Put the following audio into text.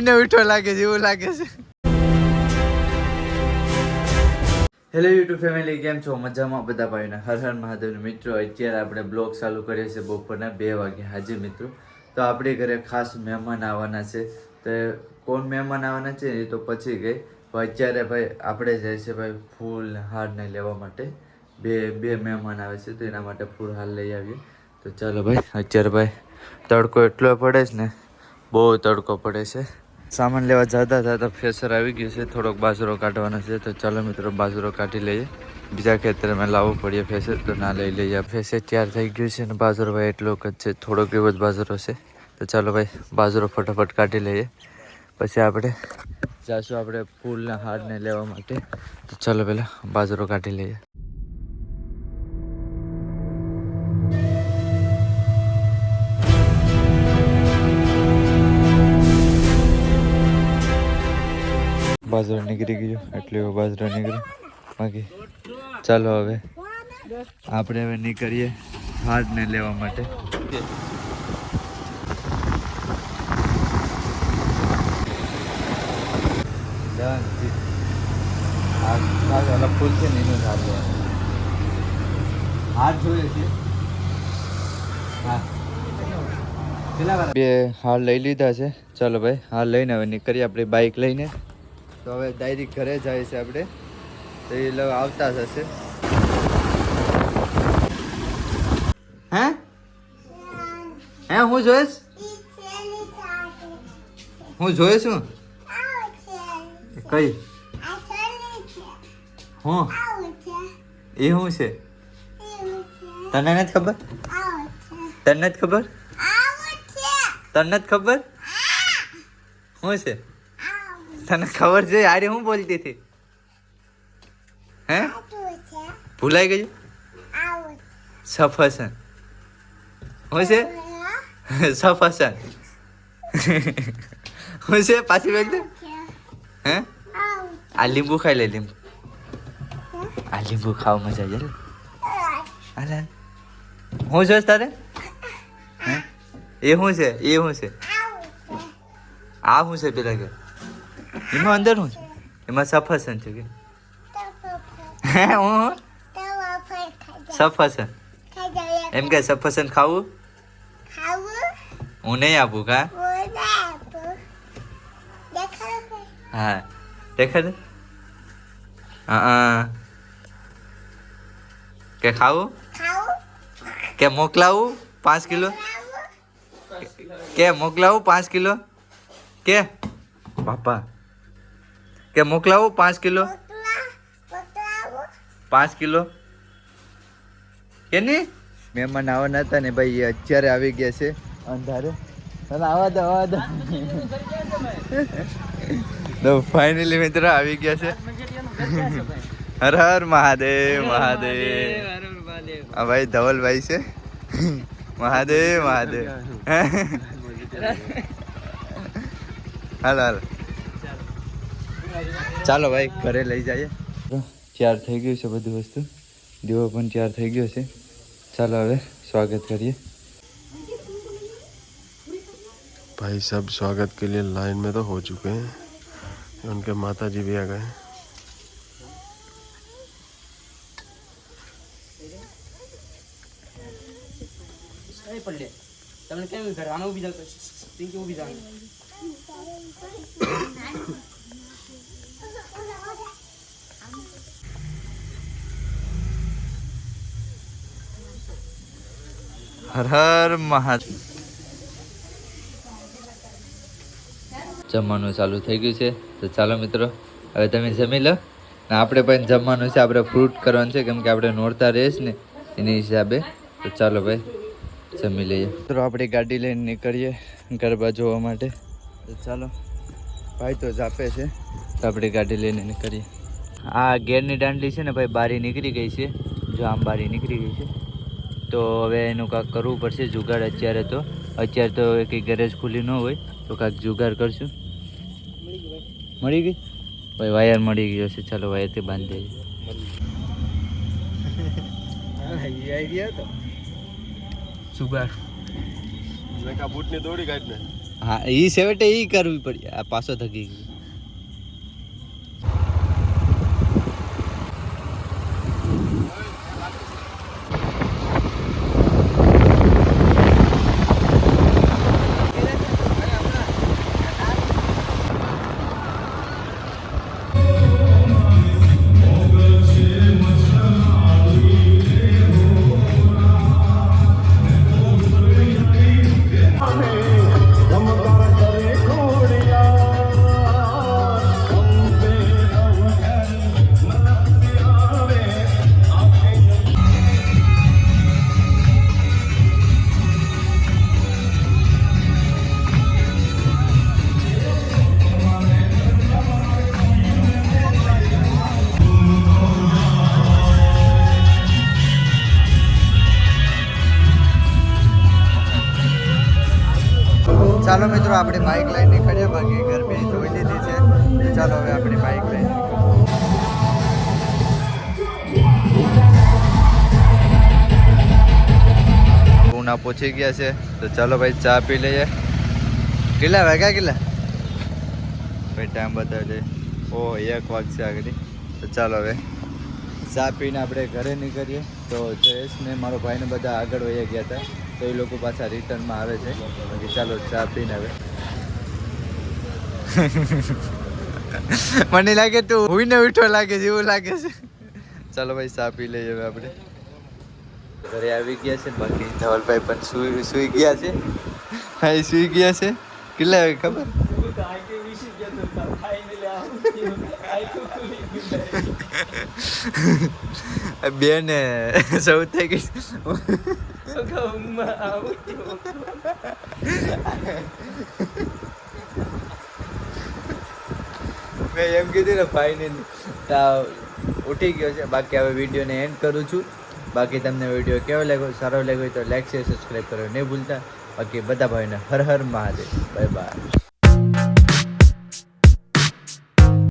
સુઈને ઉઠો લાગે છે એવું લાગે છે. હેલો યુટ્યુબ ફેમિલી, કેમ છો? મજામાં બધા ભાઈને હર હર મહાદેવ. મિત્રો અત્યારે આપણે બ્લોગ ચાલુ કરીએ છીએ બપોરના 2 વાગે. હાજી મિત્રો, તો આપણે ઘરે ખાસ મહેમાન આવવાના છે. તો કોણ મહેમાન આવવાના છે એ તો પછી ગઈ. અત્યારે ભાઈ આપણે જાય છે ભાઈ ફૂલ હાર ને લેવા માટે. બે મહેમાન આવે છે તો એના માટે ફૂલ હાર લઈ આવીએ. તો ચાલો ભાઈ, અત્યારે ભાઈ તડકો એટલો પડે છે ને, બહુ તડકો પડે છે. સામાન લેવા જતા હતા તો ફેસર આવી ગયું છે, થોડોક બાજરો કાઢવાનો છે. તો ચાલો મિત્રો બાજરો કાઢી લઈએ. બીજા ખેતરમાં લાવવું પડીએ ફેસર તો ના લઈ લઈએ. ફેસર તૈયાર થઈ ગયું છે ને બાજરો ભાઈ એટલો જ છે, થોડોક એવો જ બાજરો છે. તો ચાલો ભાઈ બાજરો ફટાફટ કાઢી લઈએ, પછી આપણે જાશું આપણે ફૂલના હારને લેવા માટે. તો ચાલો પહેલાં બાજરો કાઢી લઈએ. બાજરો નીકળી ગયો, એટલે એવો બાજરો નીકળ્યો. બાકી ચાલો હવે આપણે હવે નીકળીએ હારને લેવા માટે. ફૂલ છે ને એનું હાર લેવાનું. હાર જોઈએ છે. હા, બે હાર લઈ લીધા છે. ચાલો ભાઈ હાર લઈને હવે નીકળીએ આપણી બાઇક લઈને. તો હવે ડાયરેક્ટ ઘરે જાય છે આપણે, તો એ લોકો આવતા જશે. હે હે હું જોઈશ, હું જોઈશું કઈ હું એ શું છે તને નથી ખબર? તને નથી ખબર? તને નથી ખબર શું છે? તને ખબર છે? યાર હું બોલતી હતી? હે ભૂલાઈ ગયું? સફરજન શું છે? સફરજન શું છે? પાછી બોલ દે. હે આ લીંબુ ખાઈ લે. લીંબુ આ લીંબુ ખાવ મજા આવી જાય. હું જોઈશ તારે? હે એ શું છે? એ શું છે? આ શું છે? પેલા કે એમાં અંદર શું છે? એમાં સફરજન છે કે હે હું સફરજન એમ કે સફરજન ખાવું? હું નહીં આપું કા? હા દેખાડ. હા કે ખાવું કે મોકલાવું 5 કિલો? કે મોકલાવું 5 કિલો? કે બાપા કે મોકલાવું 5 કિલો? 5 કિલો કે નહીં? મહેમાન આવવાના હતા ને ભાઈ, અત્યારે આવી ગયા છે અંધારે. આવા દો આવા દો. તો ફાઇનલી મિત્રો આવી ગયા છે. હર હર મહાદેવ મહાદેવ. હા ભાઈ ધવલભાઈ છે. મહાદેવ મહાદેવ. હાલો હાલો ચાલો ભાઈ ઘરે લઈ જઈએ. તૈયાર થઈ ગયું છે બધું વસ્તુ, દીવો પણ તૈયાર થઈ ગયો છે. ચાલો હવે स्वागत करिए. भाई सब स्वागत के लिए लाइन में तो हो चुके हैं. उनके माता जी भी आ गए. તમને કેમ ઘર આનો ઉભી જાવ પિંકી ઉભી જાવ. હર હર મહાદેવ. જમવાનું ચાલુ થઈ ગયું છે. તો ચાલો મિત્રો હવે તમે જમી લો ને આપણે પણ જમવાનું છે. આપણે ફ્રૂટ કરવાનું છે કેમ કે આપણે નોરતા રહીશ ને એની હિસાબે. તો ચાલો ભાઈ જમી લઈએ. મિત્રો આપણી ગાડી લઈને નીકળીએ ગરબા જોવા માટે. તો ચાલો ભાઈ તો જાપે છે તો આપણી ગાડી લઈને નીકળીએ. આ ગેરની દાંડી છે ને ભાઈ બારી નીકળી ગઈ છે. જો આમ બારી નીકળી ગઈ છે. તો હવે એનું કાંઈક કરવું પડશે જુગાડ. અત્યારે તો કંઈ ગેરેજ ખુલ્લી ન હોય તો કાંઈક જુગાડ કરશું. મળી ગઈ ભાઈ, વાયર મળી ગયો છે. ચાલો વાયરથી બાંધી દઈએ. જુગાડ બૂટની દોડી કાઢને. હા એ છેવટે એ કરવી પડી. આ પાછો થકી ગયો. ચાલો મિત્રો આપણે બાઇક લઈને નીકળ્યા. બાકી ગરમી જોઈ લીધી છે તો ચાલો હવે આપણે બાઇક લઈને પૂના પહોંચી ગયા છે તો ચાલો ભાઈ ચા પી લઈએ. કેટલા વાગ્યા કેટલા ભાઈ ટાઈમ બતાવી દે. ઓહ 1 વાગશે આગળ. તો ચાલો હવે ચા પીને આપણે ઘરે નીકળીએ. તો જયેશ ને મારો ભાઈને બધા આગળ વહી ગયા હતા તો એ લોકો પાછા રિટર્નમાં આવે છે. બાકી ચાલો ચા પીને હવે મને લાગે તું હુઈને ઉઠો લાગે છે એવું લાગે છે. ચાલો ભાઈ ચા પી લઈએ હવે આપણે. ઘરે આવી ગયા છે. બાકી ધવલભાઈ પણ સુઈ ગયા છે. હા એ સુઈ ગયા છે. કેટલા વાગે ખબર બેન સૌ થઈ ગઈ. મેં એમ કીધું ને ફાઇનલી ઉઠી ગયો છે. બાકી હવે વિડીયોને એન્ડ કરું છું. બાકી તમને વિડીયો કેવો લાગ્યો, સારો લાગ્યો તો લાઈક શેર સબસ્ક્રાઈબ કરો નહીં ભૂલતા. બાકી બધા ભાઈને હર હર મહાદેવ. Bye by.